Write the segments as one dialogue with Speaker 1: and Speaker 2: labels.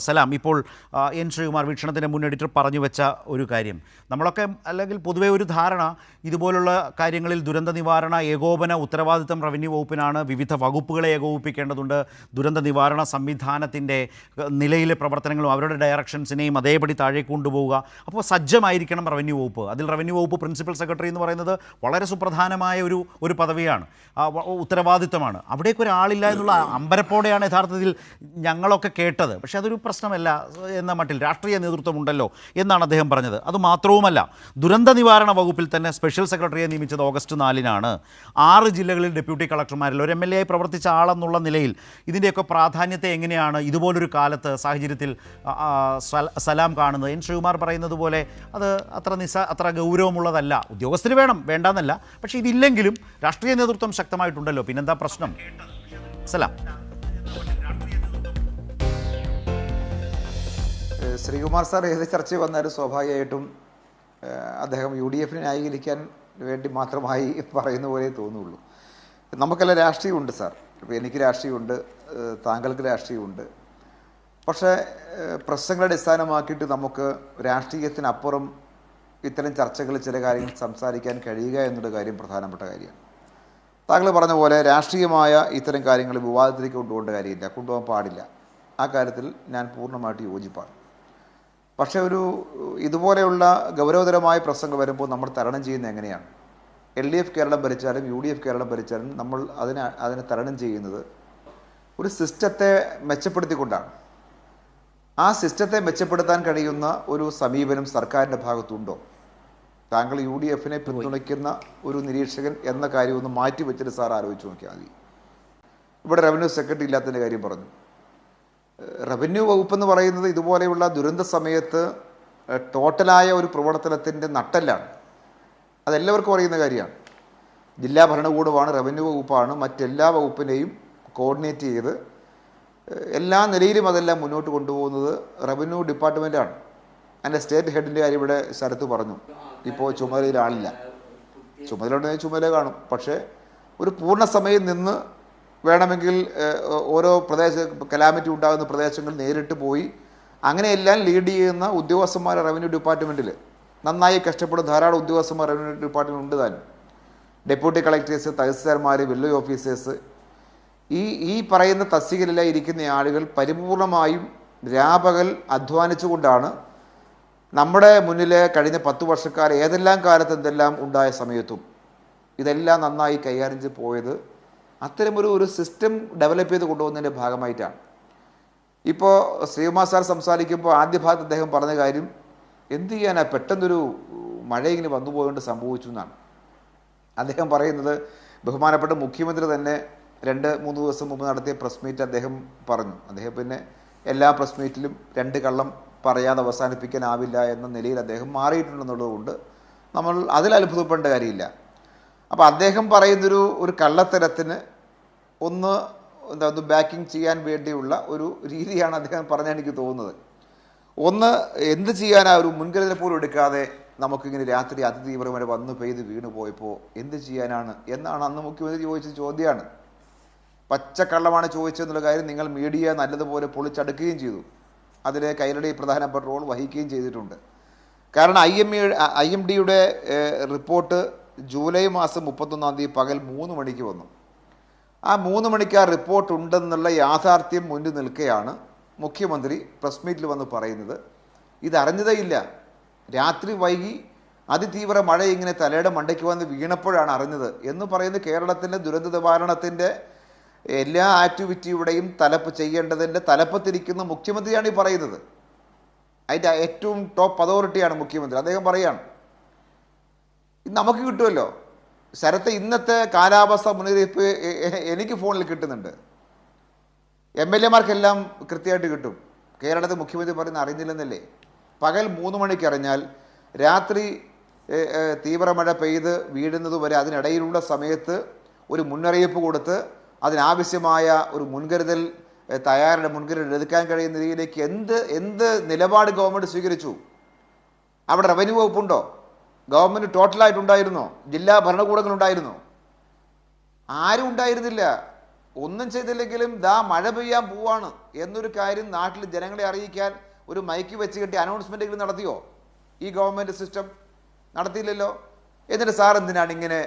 Speaker 1: സലാം, ഇപ്പോൾ എൻ ശ്രീകുമാർ വീക്ഷണത്തിൻ്റെ മുൻ എഡിറ്റർ പറഞ്ഞു വെച്ച ഒരു കാര്യം, നമ്മളൊക്കെ അല്ലെങ്കിൽ പൊതുവെ ഒരു ധാരണ ഇതുപോലുള്ള കാര്യങ്ങളിൽ ദുരന്ത നിവാരണ ഏകോപന ഉത്തരവാദിത്തം റവന്യൂ വകുപ്പിനാണ്, വിവിധ വകുപ്പുകളെ ഏകോപിപ്പിക്കേണ്ടതുണ്ട്, ദുരന്ത നിവാരണ സംവിധാനത്തിൻ്റെ നിലയിലെ പ്രവർത്തനങ്ങളും അവരുടെ ഡയറക്ഷൻസിനെയും അതേപടി താഴേക്ക് കൊണ്ടുപോവുക. അപ്പോൾ സജ്ജമായിരിക്കണം റവന്യൂ വകുപ്പ്. അതിൽ റവന്യൂ വകുപ്പ് പ്രിൻസിപ്പൽ സെക്രട്ടറി എന്ന് പറയുന്നത് വളരെ സുപ്രധാനമായ ഒരു പദവിയാണ്, ഉത്തരവാദിത്തമാണ്. അവിടേക്ക് ഒരാളില്ല എന്നുള്ള അമ്പരപ്പോടെയാണ് യഥാർത്ഥത്തിൽ ഞങ്ങളൊക്കെ കേട്ടത്. പക്ഷേ അതൊരു പ്രശ്നമല്ല എന്ന മട്ടിൽ രാഷ്ട്രീയ നേതൃത്വമുണ്ടല്ലോ എന്നാണ് അദ്ദേഹം പറഞ്ഞത്. അതുമാത്രവുമല്ല, ദുരന്ത നിവാരണ വകുപ്പിൽ തന്നെ സ്പെഷ്യൽ സെക്രട്ടറിയെ നിയമിച്ചത് ഓഗസ്റ്റ് 4-നാണ്. 6 ജില്ലകളിൽ ഡെപ്യൂട്ടി കളക്ടർമാരിൽ ഒരു MLA ആയി പ്രവർത്തിച്ച ആളെന്നുള്ള നിലയിൽ ഇതിൻ്റെയൊക്കെ പ്രാധാന്യത്തെ എങ്ങനെയാണ് ഇതുപോലൊരു കാലത്ത് സാഹചര്യത്തിൽ സലാം കാണുന്നത്? എൻ ശ്രീകുമാർ പറയുന്നത് പോലെ അത് അത്ര ഗൗരവമുള്ളതല്ല. ഉദ്യോഗസ്ഥർ വേണം, വേണ്ടെന്നല്ല, പക്ഷേ ഇതില്ലെങ്കിലും രാഷ്ട്രീയ നേതൃത്വം ശക്തമായിട്ടുണ്ടല്ലോ, പിന്നെന്താ പ്രശ്നം? സലാം.
Speaker 2: ശ്രീകുമാർ സാർ ഏത് ചർച്ച വന്നാലും സ്വാഭാവികമായിട്ടും അദ്ദേഹം UDF ന്യായീകരിക്കാൻ വേണ്ടി മാത്രമായി പറയുന്ന പോലെ തോന്നുള്ളൂ. നമുക്കെല്ലാം രാഷ്ട്രീയമുണ്ട് സാർ. ഇപ്പോൾ എനിക്ക് രാഷ്ട്രീയമുണ്ട്, താങ്കൾക്ക് രാഷ്ട്രീയമുണ്ട്. പക്ഷേ പ്രശ്നങ്ങളെ അടിസ്ഥാനമാക്കിയിട്ട് നമുക്ക് രാഷ്ട്രീയത്തിനപ്പുറം ഇത്തരം ചർച്ചകൾ ചില കാര്യങ്ങൾ സംസാരിക്കാൻ കഴിയുക എന്നുള്ള കാര്യം പ്രധാനപ്പെട്ട കാര്യമാണ്. താങ്കൾ പറഞ്ഞ പോലെ രാഷ്ട്രീയമായ ഇത്തരം കാര്യങ്ങൾ വിവാദത്തിലേക്ക് കൊണ്ടുപോകേണ്ട കാര്യമില്ല, കൊണ്ടുപോകാൻ പാടില്ല. ആ കാര്യത്തിൽ ഞാൻ പൂർണ്ണമായിട്ട് യോജിപ്പാണ്. പക്ഷേ ഇതുപോലെയുള്ള ഗൗരവതരമായ പ്രശ്നങ്ങൾ വരുമ്പോൾ നമ്മൾ തരണം ചെയ്യുന്നത് എങ്ങനെയാണ്? LDF കേരളം ഭരിച്ചാലും UDF കേരളം ഭരിച്ചാലും നമ്മൾ അതിനെ തരണം ചെയ്യുന്നത് ഒരു സിസ്റ്റത്തെ മെച്ചപ്പെടുത്തിക്കൊണ്ടാണ്. ആ സിസ്റ്റത്തെ മെച്ചപ്പെടുത്താൻ കഴിയുന്ന ഒരു സമീപനം സർക്കാരിൻ്റെ ഭാഗത്തുണ്ടോ? താങ്കൾ UDF-നെ പിന്തുണയ്ക്കുന്ന ഒരു നിരീക്ഷകൻ എന്ന കാര്യം ഒന്ന് മാറ്റി വെച്ചിട്ട് സാർ ആലോചിച്ച് നോക്കിയാൽ മതി. ഇവിടെ റവന്യൂ സെക്രട്ടറി ഇല്ലാത്തതിൻ്റെ കാര്യം പറഞ്ഞു. റവന്യൂ വകുപ്പെന്ന് പറയുന്നത് ഇതുപോലെയുള്ള ദുരന്ത സമയത്ത് ടോട്ടലായ ഒരു പ്രവർത്തനത്തിൻ്റെ നട്ടെല്ലാണ്. അതെല്ലാവർക്കും അറിയുന്ന കാര്യമാണ്. ജില്ലാ ഭരണകൂടമാണ്, റവന്യൂ വകുപ്പാണ് മറ്റെല്ലാ വകുപ്പിനെയും കോർഡിനേറ്റ് ചെയ്ത് എല്ലാ നിലയിലും അതെല്ലാം മുന്നോട്ട് കൊണ്ടുപോകുന്നത് റവന്യൂ ഡിപ്പാർട്ട്മെൻറ്റാണ്. എൻ്റെ സ്റ്റേറ്റ് ഹെഡിൻ്റെ കാര്യം ഇവിടെ സ്ഥലത്ത് പറഞ്ഞു. ഇപ്പോൾ ചുമതലയിൽ ആളില്ല, ചുമതലയുണ്ടെങ്കിൽ ചുമതല കാണും. പക്ഷേ ഒരു പൂർണ്ണ സമയം നിന്ന് വേണമെങ്കിൽ ഓരോ കലാമിറ്റി ഉണ്ടാകുന്ന പ്രദേശങ്ങൾ നേരിട്ട് പോയി അങ്ങനെയെല്ലാം ലീഡ് ചെയ്യുന്ന ഉദ്യോഗസ്ഥന്മാർ റവന്യൂ ഡിപ്പാർട്ട്മെൻറ്റിൽ നന്നായി കഷ്ടപ്പെടുന്ന ധാരാളം ഉദ്യോഗസ്ഥന്മാർ റവന്യൂ ഡിപ്പാർട്ട്മെൻറ്റ് ഉണ്ട് താനും. ഡെപ്യൂട്ടി കളക്ടേഴ്സ്, തഹസിൽദാർമാർ, വില്ലേജ് ഓഫീസേഴ്സ്, ഈ പറയുന്ന തസ്തികയിലെല്ലാം ഇരിക്കുന്ന ആളുകൾ പരിപൂർണമായും രാപകൽ അധ്വാനിച്ചുകൊണ്ടാണ് നമ്മുടെ മുന്നിൽ കഴിഞ്ഞ 10 വർഷക്കാലം ഏതെല്ലാം കാലത്ത് എന്തെല്ലാം ഉണ്ടായ സമയത്തും ഇതെല്ലാം നന്നായി കൈകാര്യം ചെയ്ത് പോയത് അത്തരമൊരു സിസ്റ്റം ഡെവലപ്പ് ചെയ്ത് കൊണ്ടുപോകുന്നതിൻ്റെ ഭാഗമായിട്ടാണ്. ഇപ്പോൾ ശ്രീകുമാർ സാർ സംസാരിക്കുമ്പോൾ ആദ്യ ഭാഗത്ത് അദ്ദേഹം പറഞ്ഞ കാര്യം എന്ത് ചെയ്യാനാ, പെട്ടെന്നൊരു മഴ ഇങ്ങനെ വന്നു പോയതുകൊണ്ട് സംഭവിച്ചു എന്നാണ് അദ്ദേഹം പറയുന്നത്. ബഹുമാനപ്പെട്ട മുഖ്യമന്ത്രി തന്നെ 2-3 ദിവസം മുമ്പ് നടത്തിയ പ്രസ് മീറ്റ് അദ്ദേഹം പറഞ്ഞു. അദ്ദേഹം പിന്നെ എല്ലാ പ്രസ് മീറ്റിലും 2 കള്ളം പറയാതെ അവസാനിപ്പിക്കാനാവില്ല എന്ന നിലയിൽ അദ്ദേഹം മാറിയിട്ടുണ്ടെന്നുള്ളതുകൊണ്ട് നമ്മൾ അതിൽ അത്ഭുതപ്പെടേണ്ട കാര്യമില്ല. അപ്പോൾ അദ്ദേഹം പറയുന്നൊരു കള്ളത്തരത്തിന് ഒന്ന് ബാക്കിങ് ചെയ്യാൻ വേണ്ടിയുള്ള ഒരു രീതിയാണ് അദ്ദേഹം പറഞ്ഞാൽ എനിക്ക് തോന്നുന്നത്. ഒന്ന് എന്ത് ചെയ്യാനാ, ഒരു മുൻകരുതൽ പോലും എടുക്കാതെ നമുക്കിങ്ങനെ രാത്രി അതിതീവ്രമായി വന്നു പെയ്ത് വീണു പോയപ്പോൾ എന്ത് ചെയ്യാനാണ് എന്നാണ് അന്ന് മുഖ്യമന്ത്രി ചോദിച്ച ചോദ്യമാണ്. പച്ചക്കള്ളമാണ് ചോദിച്ചതെന്നുള്ള കാര്യം നിങ്ങൾ മീഡിയ നല്ലതുപോലെ പൊളിച്ചടുക്കുകയും ചെയ്തു. അതിൽ കൈരളി പ്രധാനപ്പെട്ട റോൾ വഹിക്കുകയും ചെയ്തിട്ടുണ്ട്. കാരണം IMD-യുടെ റിപ്പോർട്ട് ജൂലൈ മാസം 31-ാം തീയതി പകൽ 3 മണിക്ക് വന്നു. ആ 3 മണിക്ക് ആ റിപ്പോർട്ട് ഉണ്ടെന്നുള്ള യാഥാർത്ഥ്യം മുന്നിൽ നിൽക്കുകയാണ് മുഖ്യമന്ത്രി പ്രസ് മീറ്റിൽ വന്ന് പറയുന്നത്. ഇതറിഞ്ഞതേ ഇല്ല, രാത്രി വൈകി അതിതീവ്ര മഴ ഇങ്ങനെ തലയുടെ മണ്ടയ്ക്ക് വന്ന് വീണപ്പോഴാണ് അറിഞ്ഞത് എന്ന് പറയുന്നത്. കേരളത്തിൻ്റെ ദുരന്ത നിവാരണത്തിൻ്റെ എല്ലാ ആക്ടിവിറ്റിയുടെയും ചെയ്യേണ്ടതിൻ്റെ തലപ്പത്തിരിക്കുന്ന മുഖ്യമന്ത്രിയാണ് ഈ പറയുന്നത്. അതിൻ്റെ ഏറ്റവും ടോപ്പ് അതോറിറ്റിയാണ് മുഖ്യമന്ത്രി. അദ്ദേഹം പറയുകയാണ് നമുക്ക് കിട്ടുമല്ലോ ശരത്തെ, ഇന്നത്തെ കാലാവസ്ഥ മുന്നറിയിപ്പ് എനിക്ക് ഫോണിൽ കിട്ടുന്നുണ്ട്, MLA-മാർക്കെല്ലാം കൃത്യമായിട്ട് കിട്ടും. കേരളത്തിൽ മുഖ്യമന്ത്രി പറയുന്ന അറിഞ്ഞില്ലെന്നല്ലേ? പകൽ 3 മണിക്ക് അറിഞ്ഞാൽ രാത്രി തീവ്രമഴ പെയ്ത് വീഴുന്നത് വരെ അതിനിടയിലുള്ള സമയത്ത് ഒരു മുന്നറിയിപ്പ് കൊടുത്ത് അതിനാവശ്യമായ ഒരു മുൻകരുതൽ എടുക്കാൻ കഴിയുന്ന രീതിയിലേക്ക് എന്ത് നിലപാട് ഗവൺമെൻറ് സ്വീകരിച്ചു? അവിടെ റവന്യൂ വകുപ്പുണ്ടോ? ഗവൺമെൻറ് ടോട്ടലായിട്ടുണ്ടായിരുന്നോ? ജില്ലാ ഭരണകൂടങ്ങളുണ്ടായിരുന്നോ? ആരും ഉണ്ടായിരുന്നില്ല. ഒന്നും ചെയ്തില്ലെങ്കിലും ദാ മഴ പെയ്യാൻ പോവാണ് എന്നൊരു കാര്യം നാട്ടിൽ ജനങ്ങളെ അറിയിക്കാൻ ഒരു മൈക്ക് വെച്ച് കെട്ടി അനൗൺസ്മെന്റ് നടത്തിയോ ഈ ഗവൺമെന്റ് സിസ്റ്റം? നടത്തിയില്ലല്ലോ. എന്നിട്ട് സാർ എന്തിനാണ് ഇങ്ങനെ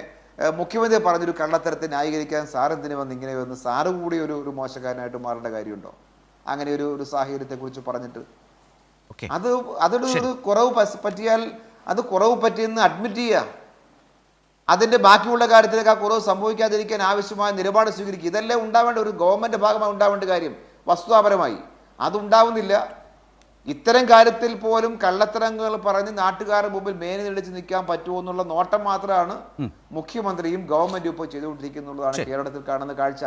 Speaker 2: മുഖ്യമന്ത്രി പറഞ്ഞൊരു കള്ളത്തരത്തെ ന്യായീകരിക്കാൻ സാർ എന്തിനു വന്ന് ഇങ്ങനെ വന്ന് സാറ് കൂടി ഒരു മോശക്കാരനായിട്ട് മാറേണ്ട കാര്യമുണ്ടോ? അങ്ങനെ ഒരു സാഹചര്യത്തെ കുറിച്ച് പറഞ്ഞിട്ട് അതൊരു കുറവ് പറ്റിയാൽ അത് കുറവ് പറ്റിയെന്ന് അഡ്മിറ്റ് ചെയ്യുക. അതിന്റെ ബാക്കിയുള്ള കാര്യത്തിലേക്ക് ആ കുറവ് സംഭവിക്കാതിരിക്കാൻ ആവശ്യമായ നിലപാട് സ്വീകരിക്കുക. ഇതെല്ലാം ഉണ്ടാവേണ്ട ഒരു ഗവൺമെന്റ് ഭാഗമായി ഉണ്ടാവേണ്ട കാര്യം വസ്തുതാപരമായി. അതുണ്ടാവുന്നില്ല. ഇത്തരം കാര്യത്തിൽ പോലും കള്ളത്തരങ്ങൾ പറഞ്ഞ് നാട്ടുകാരുടെ മുമ്പിൽ മേനി നിളിച്ച് നിൽക്കാൻ പറ്റുമോ എന്നുള്ള നോട്ടം മാത്രമാണ് മുഖ്യമന്ത്രിയും ഗവൺമെന്റും ഇപ്പോൾ ചെയ്തുകൊണ്ടിരിക്കുന്നുള്ളതാണ് കേരളത്തിൽ കാണുന്ന കാഴ്ച.